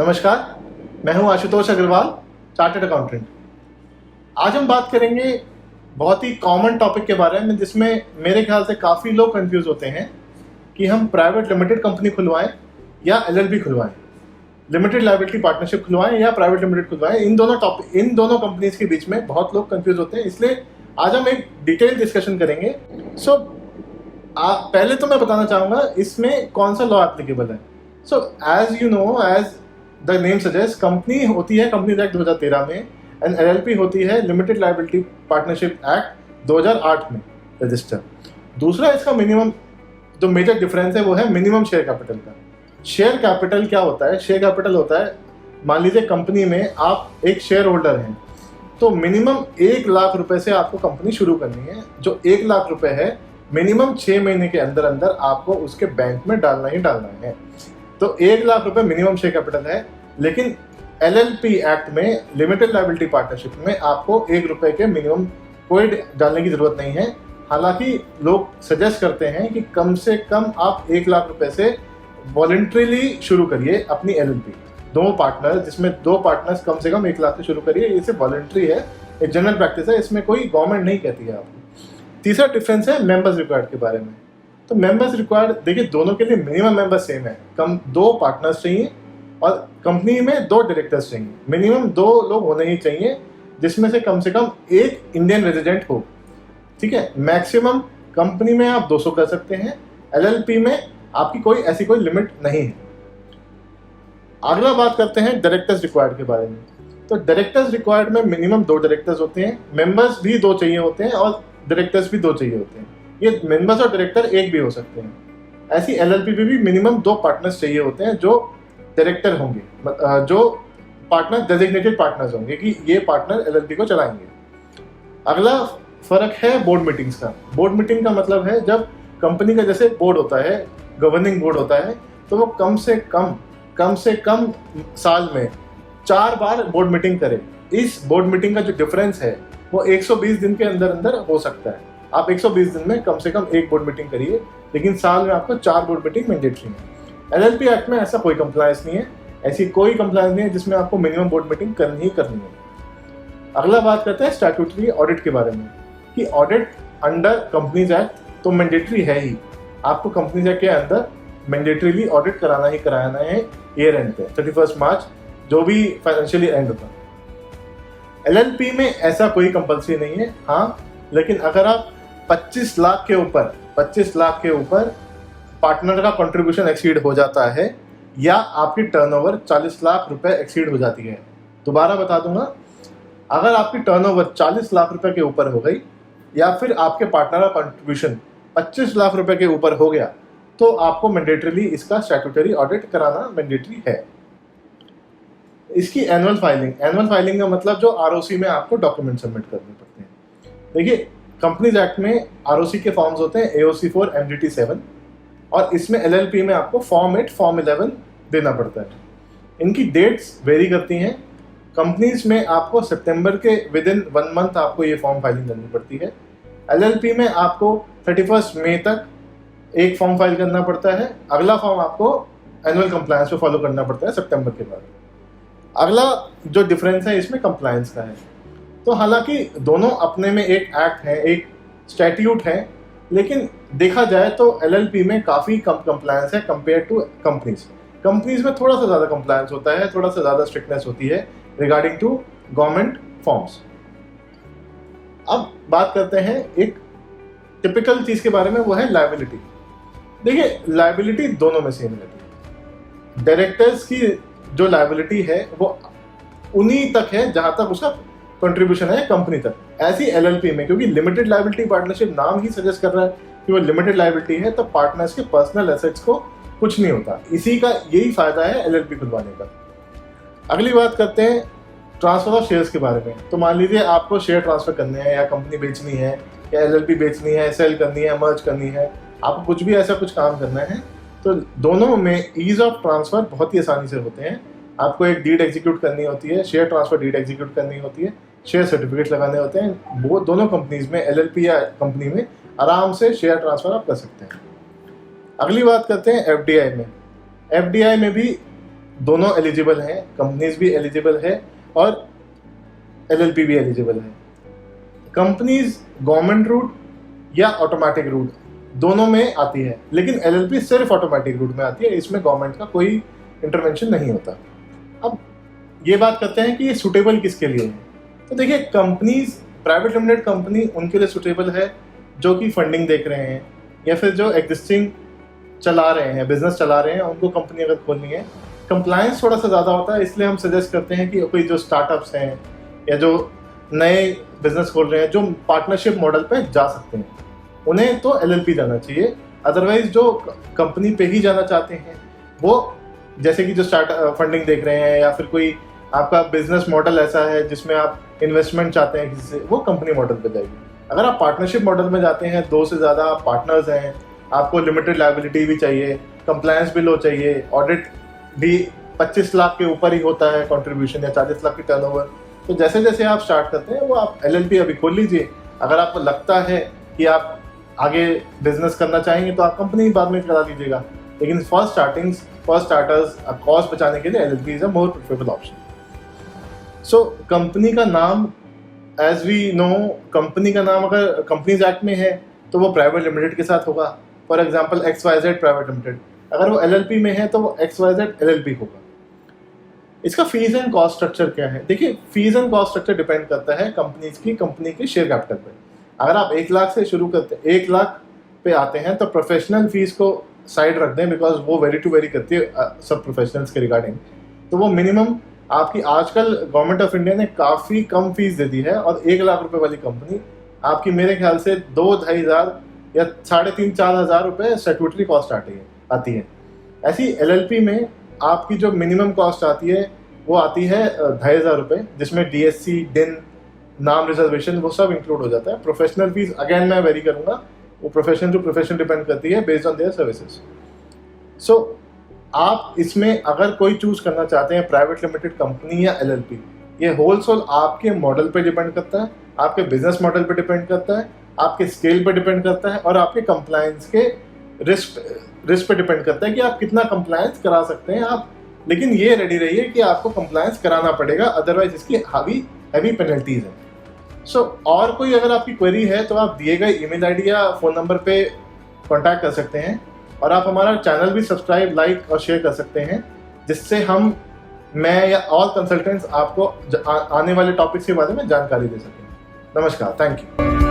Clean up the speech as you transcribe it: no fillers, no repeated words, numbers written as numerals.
नमस्कार, मैं हूं आशुतोष अग्रवाल, चार्टर्ड अकाउंटेंट। आज हम बात करेंगे बहुत ही कॉमन टॉपिक के बारे में जिसमें मेरे ख्याल से काफ़ी लोग कंफ्यूज होते हैं कि हम प्राइवेट लिमिटेड कंपनी खुलवाएं या एलएलपी खुलवाएं, लिमिटेड लायबिलिटी पार्टनरशिप खुलवाएं या प्राइवेट लिमिटेड खुलवाएं। इन दोनों कंपनीज के बीच में बहुत लोग कंफ्यूज होते हैं, इसलिए आज हम एक डिटेल डिस्कशन करेंगे। पहले तो मैं बताना चाहूँगा इसमें कौन सा लॉ एप्लीकेबल है। As you know, as the name suggest, company होती है कंपनीज एक्ट 2013 में एंड एलएलपी होती है लिमिटेड लायबिलिटी पार्टनरशिप एक्ट 2008 में रजिस्टर। दूसरा इसका मिनिमम जो मेजर डिफरेंस है वो है मिनिमम शेयर कैपिटल का। शेयर कैपिटल क्या होता है? शेयर कैपिटल होता है, मान लीजिए कंपनी में आप एक शेयर होल्डर हैं तो मिनिमम 1 लाख रुपए से आपको कंपनी शुरू करनी है। जो 1 लाख रुपए है मिनिमम 6 महीने के अंदर अंदर आपको उसके बैंक में डालना ही डालना है। तो 1 लाख रुपए मिनिमम शेयर कैपिटल है, लेकिन एलएलपी एक्ट में लिमिटेड लायबिलिटी पार्टनरशिप में आपको 1 रुपए के मिनिमम कोई डालने की जरूरत नहीं है। हालांकि लोग सजेस्ट करते हैं कि कम से कम आप 1 लाख रुपए से वॉलंटरीली शुरू करिए अपनी एलएलपी। 2 पार्टनर, जिसमें 2 पार्टनर्स कम से कम 1 लाख से शुरू करिए। ये सिर्फ वॉलंटरी है, एक जनरल प्रैक्टिस है, इसमें कोई गवर्नमेंट नहीं कहती है आपको। तीसरा डिफरेंस है मेंबर्स रिक्वायर्ड के बारे में। तो मेंबर्स रिक्वायर्ड, देखिए दोनों के लिए मिनिमम मेंबर सेम है, कम 2 पार्टनर्स चाहिए और कंपनी में 2 डायरेक्टर्स चाहिए। मिनिमम 2 लोग होने ही चाहिए जिसमें से कम 1 इंडियन रेजिडेंट हो। ठीक है, मैक्सिमम कंपनी में आप 200 कर सकते हैं, एलएलपी में आपकी ऐसी कोई लिमिट नहीं है। अगला बात करते हैं डायरेक्टर्स रिक्वायर्ड के बारे में। तो डायरेक्टर्स रिक्वायर्ड में मिनिमम 2 डायरेक्टर्स होते हैं, मेंबर्स भी 2 चाहिए होते हैं और डायरेक्टर्स भी 2 चाहिए होते हैं। ये मेंबर्स और डायरेक्टर एक भी हो सकते हैं। ऐसी एलएलपी में भी मिनिमम 2 पार्टनर्स चाहिए होते हैं जो डायरेक्टर होंगे, जो पार्टनर डेजिग्नेटेड पार्टनर्स होंगे कि ये पार्टनर एलएलपी को चलाएंगे। अगला फर्क है बोर्ड मीटिंग्स का। बोर्ड मीटिंग का मतलब है जब कंपनी का जैसे बोर्ड होता है, गवर्निंग बोर्ड होता है, तो वो कम से कम साल में 4 बार बोर्ड मीटिंग करे। इस बोर्ड मीटिंग का जो डिफरेंस है वो 120 दिन के अंदर अंदर हो सकता है। आप 120 दिन में कम से कम 1 बोर्ड मीटिंग करिए, लेकिन साल में आपको 4 बोर्ड मीटिंग मैंडेटरी है। एलएलपी एक्ट में ऐसा कोई कंप्लायंस नहीं है, ऐसी कोई कंप्लायंस नहीं है जिसमें आपको मिनिमम बोर्ड मीटिंग करनी ही करनी है। अगला बात करते हैं स्टैट्यूटरी ऑडिट के बारे में कि ऑडिट अंडर कंपनीज एक्ट तो मैंडेटरी है ही। आपको कंपनीज एक्ट के अंदर मैंडेटरीली ऑडिट कराना ही कराना है ईयर एंड पे, 31 मार्च जो भी फाइनेंशियल एंड होता है। एलएलपी में ऐसा कोई कंपल्सरी नहीं है। हाँ, लेकिन अगर आप 25 लाख के ऊपर पार्टनर का कंट्रीब्यूशन एक्सीड हो जाता है या आपकी टर्नओवर 40 लाख रुपए एक्सीड हो जाती है, दोबारा बता दूंगा, अगर आपकी टर्नओवर 40 लाख रुपए के ऊपर हो गई या फिर आपके पार्टनर का कंट्रीब्यूशन 25 लाख रुपए के ऊपर हो गया तो आपको मैंडेटरीली इसका स्टैट्यूटरी ऑडिट कराना मैंडेटरी है। इसकी एनुअल फाइलिंग का मतलब जो आरओसी में आपको डॉक्यूमेंट सबमिट करने पड़ते हैं। देखिए, कंपनीज एक्ट में आरओसी के फॉर्म्स होते हैं AOC 4 MDT 7 और इसमें एलएलपी में आपको फॉर्म 8 फॉर्म 11 देना पड़ता है। इनकी डेट्स वेरी करती हैं। कंपनीज में आपको सितंबर के विदिन 1 मंथ आपको ये फॉर्म फाइलिंग करनी पड़ती है। एलएलपी में आपको 31 मई तक एक फॉर्म फाइल करना पड़ता है। अगला फॉर्म आपको एनुअल कंप्लायंस पे फॉलो करना पड़ता है सितंबर के बाद। अगला जो डिफरेंस है इसमें कंप्लायंस का है। तो हालांकि दोनों अपने में एक एक्ट है, एक स्टैट्यूट है, लेकिन देखा जाए तो एलएलपी में काफ़ी कम कंप्लायंस है कंपेयर टू कंपनीज में थोड़ा सा ज़्यादा कंप्लायंस होता है, थोड़ा सा ज़्यादा स्ट्रिक्टनेस होती है रिगार्डिंग टू गवर्नमेंट फॉर्म्स। अब बात करते हैं एक टिपिकल चीज़ के बारे में, वो है लायबिलिटी। देखिए, लायबिलिटी दोनों में सेम रहती है। डायरेक्टर्स की जो लायबिलिटी है वो उन्हीं तक है जहाँ तक उसका कंट्रीब्यूशन है कंपनी तक। ऐसी एलएलपी में, क्योंकि लिमिटेड लायबिलिटी पार्टनरशिप नाम ही सजेस्ट कर रहा है कि वो लिमिटेड लायबिलिटी है, तो पार्टनर्स के पर्सनल एसेट्स को कुछ नहीं होता। इसी का यही फायदा है एलएलपी खुलवाने का। अगली बात करते हैं ट्रांसफर ऑफ शेयर्स के बारे में। तो मान लीजिए आपको शेयर ट्रांसफर करने हैं या कंपनी बेचनी है या एलएलपी बेचनी है, सेल करनी है, मर्ज करनी है, आपको कुछ भी ऐसा कुछ काम करना है, तो दोनों में ईज ऑफ ट्रांसफर बहुत ही आसानी से होते हैं। आपको एक डीड एग्जीक्यूट करनी होती है, शेयर ट्रांसफर डीड एग्जीक्यूट करनी होती है, शेयर सर्टिफिकेट लगाने होते हैं। वो दोनों कंपनीज में, एलएलपी या कंपनी में आराम से शेयर ट्रांसफर आप कर सकते हैं। अगली बात करते हैं एफडीआई में। एफडीआई में भी दोनों एलिजिबल हैं, कंपनीज भी एलिजिबल है और एलएलपी भी एलिजिबल है। कंपनीज गवर्नमेंट रूट या ऑटोमेटिक रूट दोनों में आती है, लेकिन एलएलपी सिर्फ ऑटोमेटिक रूट में आती है, इसमें गवर्नमेंट का कोई इंटरवेंशन नहीं होता। अब ये बात करते हैं कि ये सुटेबल किसके लिए है। तो देखिए, कंपनीज, प्राइवेट लिमिटेड कंपनी उनके लिए सुटेबल है जो कि फंडिंग देख रहे हैं या फिर जो एग्जिस्टिंग चला रहे हैं, बिजनेस चला रहे हैं, उनको कंपनी अगर खोलनी है। कंप्लायंस थोड़ा सा ज़्यादा होता है, इसलिए हम सजेस्ट करते हैं कि कोई जो स्टार्टअप्स हैं या जो नए बिजनेस खोल रहे हैं जो पार्टनरशिप मॉडल पे जा सकते हैं, उन्हें तो एलएलपी जाना चाहिए। अदरवाइज जो कंपनी पे ही जाना चाहते हैं, वो जैसे कि जो फंडिंग देख रहे हैं या फिर कोई आपका बिजनेस मॉडल ऐसा है जिसमें आप इन्वेस्टमेंट चाहते हैं किसी से, वो कंपनी मॉडल पे जाएगी। अगर आप पार्टनरशिप मॉडल में जाते हैं, 2 से ज़्यादा पार्टनर्स हैं, आपको लिमिटेड लायबिलिटी भी चाहिए, कंप्लायंस भी लो चाहिए, ऑडिट भी 25 लाख के ऊपर ही होता है कंट्रीब्यूशन या 40 लाख की टर्नओवर, तो जैसे जैसे आप स्टार्ट करते हैं वो आप एलएलपी अभी खोल लीजिए। अगर आपको लगता है कि आप आगे बिजनेस करना चाहेंगे तो आप कंपनी बाद में करा लीजिएगा, लेकिन फॉर स्टार्टर्स कॉस्ट बचाने के लिए LLP is a more preferable option. So company का नाम, एज वी नो, कंपनी का नाम अगर कंपनीज एक्ट में है तो वो प्राइवेट लिमिटेड के साथ होगा। For example XYZ private limited, अगर वो एलएलपी में है तो वो XYZ एलएलपी होगा। इसका फीस एंड कॉस्ट स्ट्रक्चर क्या है? देखिए, fees and cost structure depend करता है कंपनी के शेयर कैपिटल पे। अगर आप 1 लाख से शुरू करते हैं, 1 लाख पे आते हैं, तो प्रोफेशनल फीस को साइड रख दें, बिकॉज वो वेरी टू वेरी करती है सब प्रोफेशनल्स के रिगार्डिंग। तो वो मिनिमम आपकी, आजकल गवर्नमेंट ऑफ इंडिया ने काफ़ी कम फीस दे दी है, और 1 लाख रुपए वाली कंपनी आपकी मेरे ख्याल से 2-2.5 हज़ार या 3,500-4 हज़ार रुपये स्टैट्यूटरी कॉस्ट आती है। ऐसी एलएलपी में आपकी जो मिनिमम कॉस्ट आती है वो आती है 2,500 रुपये, जिसमें DSC, DIN, नाम, रिजर्वेशन, वो सब इंक्लूड हो जाता है। प्रोफेशनल फीस अगेन मैं वेरी करूँगा, वो प्रोफेशन टू प्रोफेशन डिपेंड करती है बेस्ड ऑन देयर सर्विसेज। सो आप इसमें अगर कोई चूज करना चाहते हैं, प्राइवेट लिमिटेड कंपनी या एलएलपी, ये होलसेल आपके मॉडल पे डिपेंड करता है, आपके बिजनेस मॉडल पे डिपेंड करता है, आपके स्केल पे डिपेंड करता है, और आपके कंप्लायंस के रिस्क पे डिपेंड करता है कि आप कितना कंप्लायंस करा सकते हैं आप। लेकिन ये रेडी रहिए कि आपको कंप्लायंस कराना पड़ेगा, अदरवाइज इसकी हैवी पेनल्टीज हैं। सो और कोई अगर आपकी क्वेरी है तो आप दिए गए ईमेल आईडी या फ़ोन नंबर पे कांटेक्ट कर सकते हैं, और आप हमारा चैनल भी सब्सक्राइब, लाइक और शेयर कर सकते हैं, जिससे मैं या और कंसल्टेंट्स आपको आने वाले टॉपिक्स के बारे में जानकारी दे सकें। नमस्कार, थैंक यू।